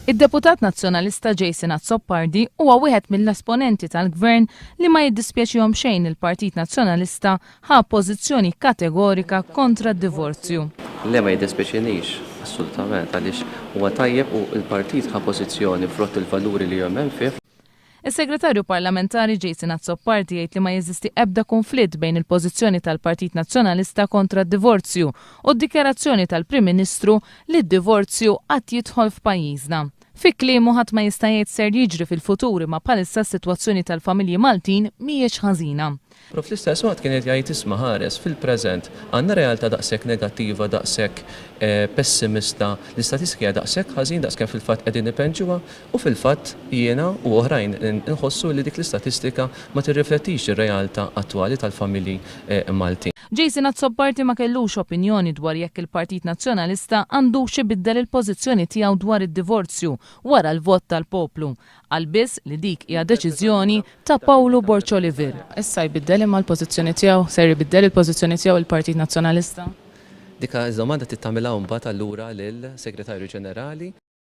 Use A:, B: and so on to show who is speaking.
A: Id-deputat nazzjonalista Jason Azzopardi huwa wieħed mill-esponenti tal-gvern li ma jiddispjaċihom xejn il-Partit Nazzjonalista ħa pożizzjoni kategorika kontra d-divorzju.
B: Le ma jiddispjaċinix, assolutament, għaliex huwa tajjeb u l-partit ħa pożizzjoni frott il-valuri li jommen fih.
A: Is-Segretarju Parlamentari Jason Azzopardi jgħid li ma jeżisti ebda konflitt bejn il-pożizzjoni tal-Partit Nazzjonalista kontra d-divorzju u d-dikjarazzjoni tal-Prim Ministru li d-divorzju qatt jidħol f'pajjiżna. Fi kliemu ħadd ma jista' jgħid ser jiġri fil-futur ma bħalissa s-sitwazzjoni tal-familji Maltin mhijiex ħażina.
C: Pro fl-istess waqt kien jgħid isma' ħares fil-preżent għandna realtà daqshekk negattiva, daqshekk pessimista, l-istatistika hija daqshekk ħażin daqskemm fil-fatt qegħdin ipenġuha u fil-fatt jiena u oħrajn inħossu li dik l-istatistika ma tirriflettix ir-realtà attwali tal-familji Maltin.
A: Jason Azzopardi ma kellux opinjoni dwar jekk il-Partit Nazzjonalista għandux ibiddel il-pożizzjoni tiegħu dwar id-divorzju wara l-vot tal-poplu. Għalbiss li dik hija deċiżjoni ta' Paolo Borċoliver. Issa jbiddel imma l-pożizzjoni tiegħu, ser jbiddel il-pożizzjoni tiegħu il-Partit Nazzjonalista?
C: Dika iż-domanda tittamilha mbagħad allura lill-Segretarju Ġenerali.